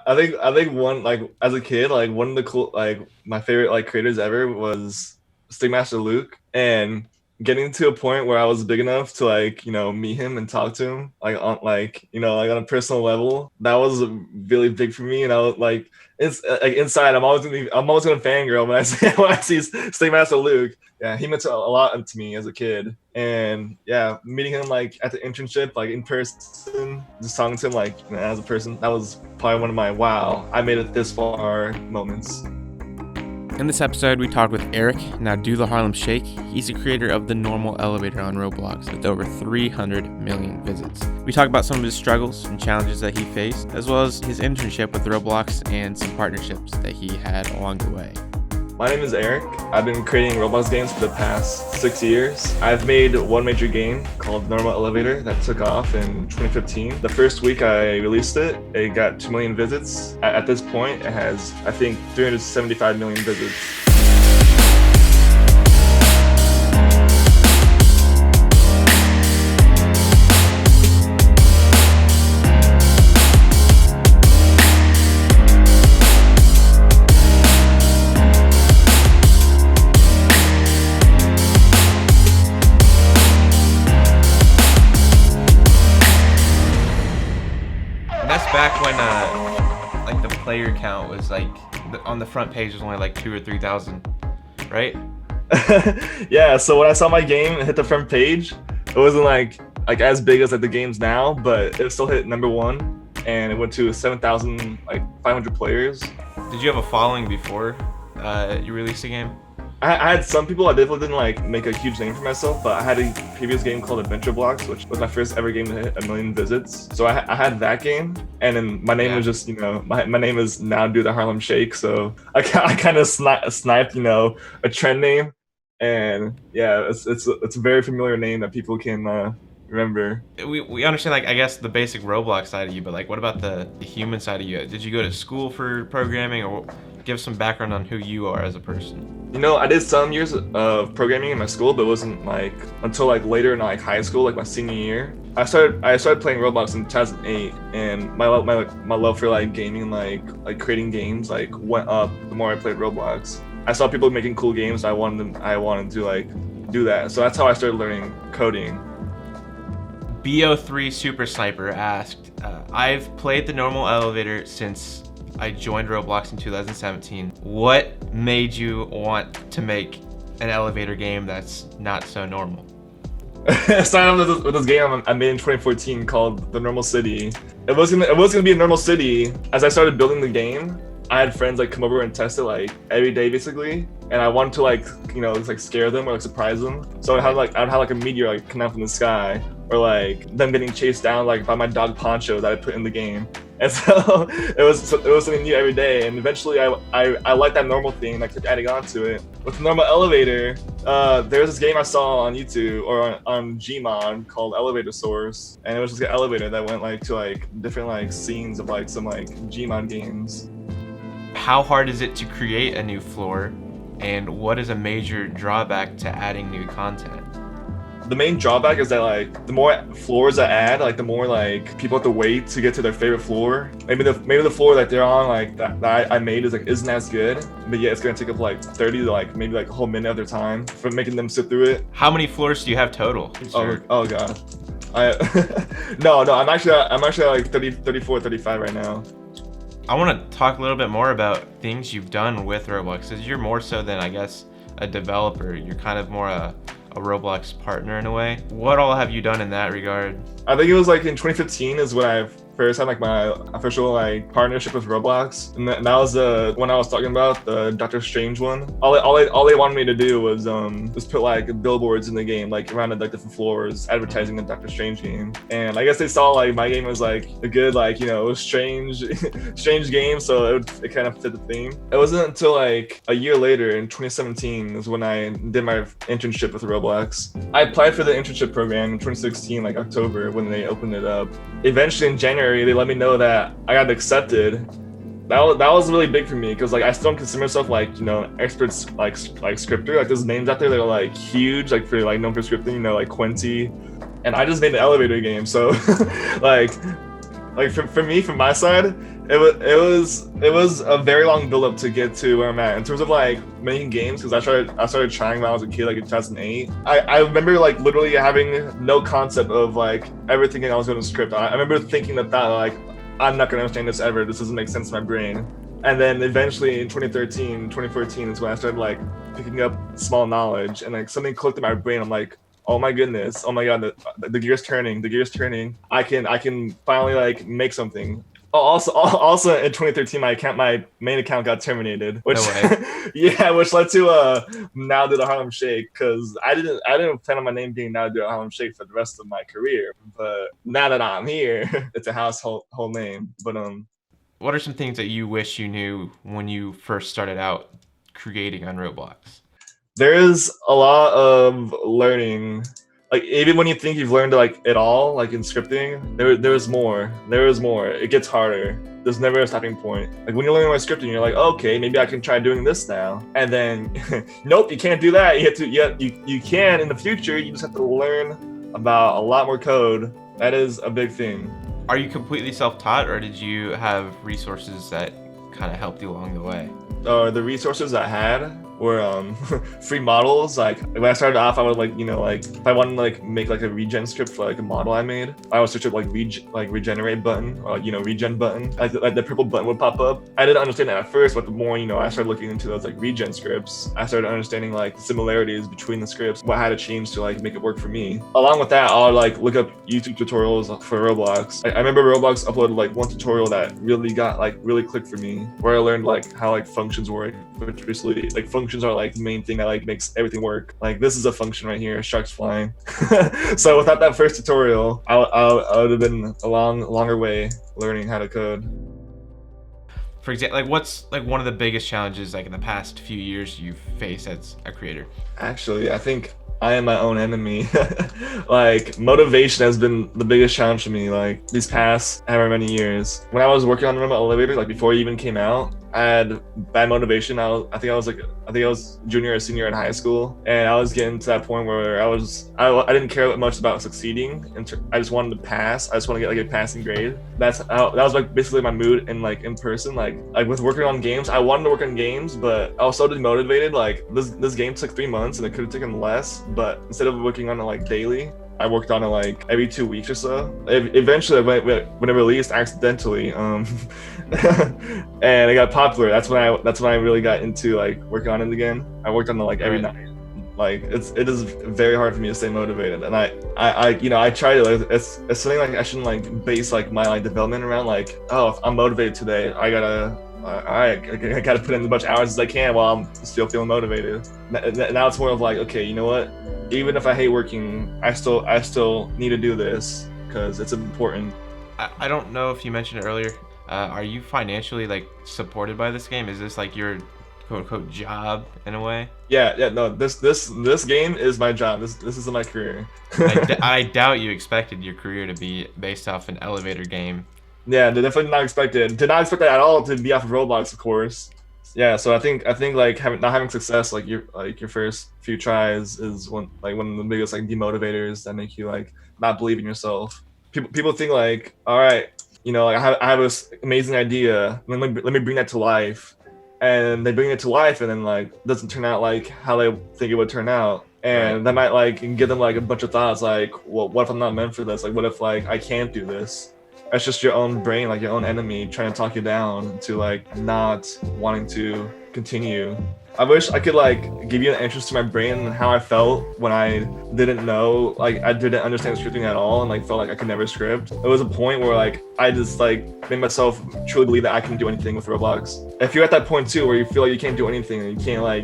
I think one like as a kid, like one of the cool like my favorite like creators ever was Stickmaster Luke, and getting to a point where I was big enough to like meet him and talk to him like on like on a personal level. That was really big for me, and I was like it's like inside I'm always gonna fangirl when I see Stickmaster Luke. Yeah, he meant a lot to me as a kid, and yeah, meeting him like at the internship, like in person, just talking to him like as a person, that was probably one of my wow, I made it this far moments. In this episode, we talked with Eric, now Do the Harlem Shake. He's the creator of the normal elevator on Roblox with over 300 million visits. We talk about some of his struggles and challenges that he faced, as well as his internship with Roblox and some partnerships that he had along the way. My name is Eric. I've been creating Roblox games for the past 6 years. I've made one major game called Normal Elevator that took off in 2015. The first week I released it, it got 2 million visits. At this point, it has, I think, 375 million visits. Back when like the player count was like on the front page was only like 2,000 or 3,000, right? Yeah, so when I saw my game hit the front page, it wasn't like as big as like the games now, but it still hit number 1, and it went to 7,500 players. Did you have a following before you released the game? I had some people. I definitely didn't like make a huge name for myself, but I had a previous game called Blocks, which was my first ever game to hit 1 million visits. So I had that game, and then my name was just my name is now Do the Harlem Shake. So I kind of sniped a trend name, and yeah, it's a very familiar name that people can remember. We understand like I guess the basic Roblox side of you, but like what about the human side of you? Did you go to school for programming, or give some background on who you are as a person? I did some years of programming in my school, but it wasn't like until like later in like high school, like my senior year. I started playing Roblox in 2008, and my love for like gaming, like creating games, like went up the more I played Roblox. I saw people making cool games. I wanted to like do that. So that's how I started learning coding. BO3 Super Sniper asked, I've played the normal elevator since I joined Roblox in 2017. What made you want to make an elevator game that's not so normal? I started off with this game I made in 2014 called The Normal City. It was gonna be a normal city. As I started building the game, I had friends like come over and test it like every day basically, and I wanted to like scare them or like surprise them. So I'd have like a meteor like come out from the sky, or like them getting chased down like by my dog Poncho that I put in the game. And so it was something new every day, and eventually I liked that normal thing, like kept adding on to it. With the normal elevator, there's this game I saw on YouTube or on Gmod called Elevator Source, and it was just an elevator that went like to like different like scenes of like some like Gmod games. How hard is it to create a new floor, and what is a major drawback to adding new content? The main drawback is that like the more floors I add, like the more like people have to wait to get to their favorite floor. Maybe the floor that they're on like that I made is like isn't as good, but yeah, it's gonna take up like 30 to like maybe like a whole minute of their time for making them sit through it. How many floors do you have total? Oh god. No, I'm actually at like 34, 35 right now. I want to talk a little bit more about things you've done with Roblox, because you're more so than I guess a developer. You're kind of more a Roblox partner in a way. What all have you done in that regard? I think it was like in 2015 is when I first had like my official like partnership with Roblox, and that was the one I was talking about, the Doctor Strange one. All they wanted me to do was just put like billboards in the game, like around like different floors, advertising the Doctor Strange game. And I guess they saw like my game was like a good like strange strange game, so it kind of fit the theme. It wasn't until like a year later in 2017 is when I did my internship with Roblox. I applied for the internship program in 2016, like October, when they opened it up. Eventually in January, they let me know that I got accepted. That was really big for me, because like I still don't consider myself like experts like scripter. Like there's names out there that are like huge, like for like known for scripting, like Quincy, and I just made an elevator game. So like for me, from my side, it was a very long build up to get to where I'm at in terms of like making games, because I started trying when I was a kid, like in 2008. I remember like literally having no concept of like everything I was going to script. I remember thinking that like I'm not going to understand this ever. This doesn't make sense in my brain. And then eventually in 2014 is when I started like picking up small knowledge, and like something clicked in my brain. I'm like, oh my goodness, oh my god, the gear's turning, I can finally like make something. Oh, also in 2013, my main account got terminated, which No way. yeah, which led to Now Do the Harlem Shake, because I didn't plan on my name being Now Do the Harlem Shake for the rest of my career, but now that I'm here, it's a household name. But What are some things that you wish you knew when you first started out creating on Roblox? there is a lot of learning. Like even when you think you've learned like it all, like in scripting, there's more. It gets harder. There's never a stopping point. Like when you're learning about scripting, you're like, okay, maybe I can try doing this now. And then, nope, you can't do that. You can in the future. You just have to learn about a lot more code. That is a big thing. Are you completely self-taught, or did you have resources that kind of helped you along the way? The resources I had were free models. Like when I started off, I would like, if I wanted to like make like a regen script for like a model I made, I would search up like regenerate button, or regen button. Like the purple button would pop up. I didn't understand that at first, but the more I started looking into those like regen scripts, I started understanding like the similarities between the scripts, what I had to change to like make it work for me. Along with that, I'll like look up YouTube tutorials for Roblox. I remember Roblox uploaded like one tutorial that really clicked for me, where I learned like how like functions work. Which basically like functions are like the main thing that like makes everything work. Like this is a function right here, sharks flying. So without that first tutorial, I would have been a longer way learning how to code. For example, like what's like one of the biggest challenges like in the past few years you've faced as a creator? Actually, I think I am my own enemy. Like motivation has been the biggest challenge for me like these past however many years. When I was working on Normal Elevator, like before it even came out, I had bad motivation. I think I was junior or senior in high school, and I was getting to that point where I didn't care much about succeeding, and I just wanted to pass. I just want to get like a passing grade. That was like basically my mood in person. Like with working on games, I wanted to work on games, but I was so demotivated. Like this game took 3 months, and it could have taken less. But instead of working on it like daily, I worked on it like every 2 weeks or so. Eventually, when it released accidentally, and it got popular. That's when I really got into like working on it again. I worked on it like every night. Like it is very hard for me to stay motivated, and I try to like, it's something like I shouldn't like base like my like development around like, oh, if I'm motivated today, I gotta put in as much hours as I can while I'm still feeling motivated. Now it's more of like, okay, you know what? Even if I hate working, I still need to do this because it's important. I don't know if you mentioned it earlier. Are you financially like supported by this game? Is this like your quote unquote job in a way? Yeah, no. This game is my job. This is my career. I doubt you expected your career to be based off an elevator game. Yeah, they definitely not expected. Did not expect that at all to be off of Roblox, of course. Yeah, so I think like not having success like your first few tries is one of the biggest like demotivators that make you like not believe in yourself. People think like, all right, like I have this amazing idea. Let me bring that to life, and they bring it to life, and then like it doesn't turn out like how they think it would turn out. And that might like give them like a bunch of thoughts like, well, what if I'm not meant for this? Like, what if like I can't do this? That's just your own brain, like your own enemy, trying to talk you down to like not wanting to continue. I wish I could like give you an entrance to my brain and how I felt when I didn't know, like I didn't understand scripting at all, and like felt like I could never script. There was a point where like I just like made myself truly believe that I can do anything with Roblox. If you're at that point too, where you feel like you can't do anything and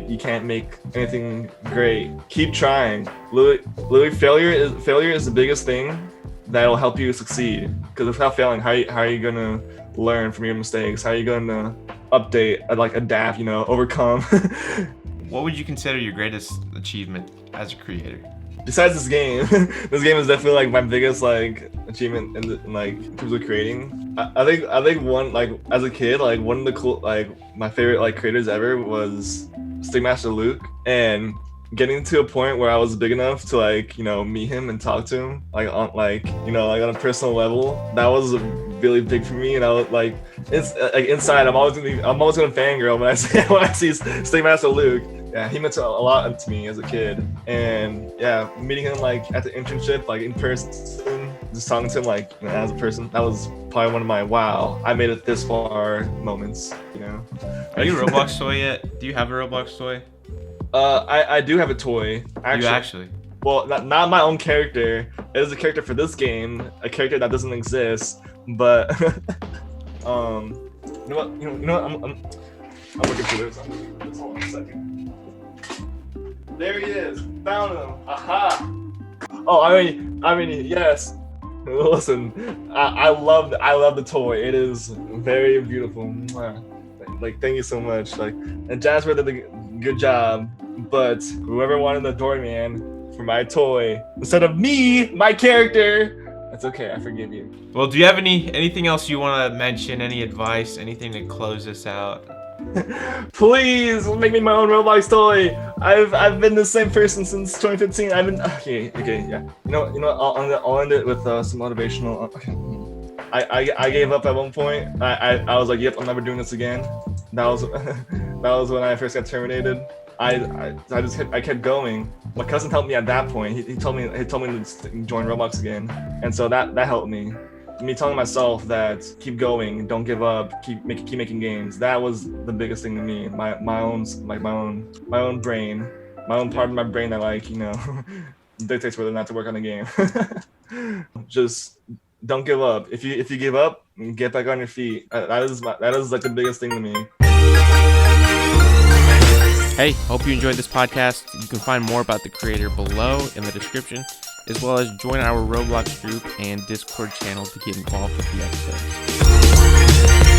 you can't make anything great, keep trying. Literally, failure is the biggest thing that'll help you succeed. Because without failing, how are you gonna learn from your mistakes? How are you gonna update, like adapt, overcome? What would you consider your greatest achievement as a creator? Besides this game, this game is definitely like my biggest like achievement in terms of creating. I think one, like as a kid, like one of the cool, like my favorite like creators ever was Stickmaster Luke, and getting to a point where I was big enough to like meet him and talk to him like on a personal level, that was really big for me. And I would like it's like inside, I'm always gonna fangirl when I see Stay Master Luke. Yeah, he meant a lot to me as a kid, and yeah, meeting him like at the internship, like in person, just talking to him like as a person, that was probably one of my wow, I made it this far moments. Are you a Roblox toy yet? Do you have a Roblox toy? I do have a toy. You actually? Well, not my own character. It is a character for this game, a character that doesn't exist. But you know what? I'm looking for this. Hold on a second. There he is. Found him. Aha. Oh, I mean, yes. Listen, I love the toy. It is very beautiful. Like, thank you so much. Like, and Jasper did a good job. But whoever wanted the doorman for my toy instead of me, my character, that's okay. I forgive you. Well, do you have anything else you want to mention? Any advice? Anything to close this out? Please make me my own Roblox toy. I've been the same person since 2015. I've been okay, yeah. You know. I'll end it with some motivational. Okay. I gave up at one point. I was like, yep, I'm never doing this again. That was when I first got terminated. I kept going. My cousin helped me at that point. He told me to join Roblox again, and so that helped me. Me telling myself that keep going, don't give up, keep making games. That was the biggest thing to me. My own brain, my own part of my brain that dictates whether or not to work on a game. Just don't give up. If you give up, get back on your feet. That is like the biggest thing to me. Hey, hope you enjoyed this podcast. You can find more about the creator below in the description, as well as join our Roblox group and Discord channel to get involved with the episodes.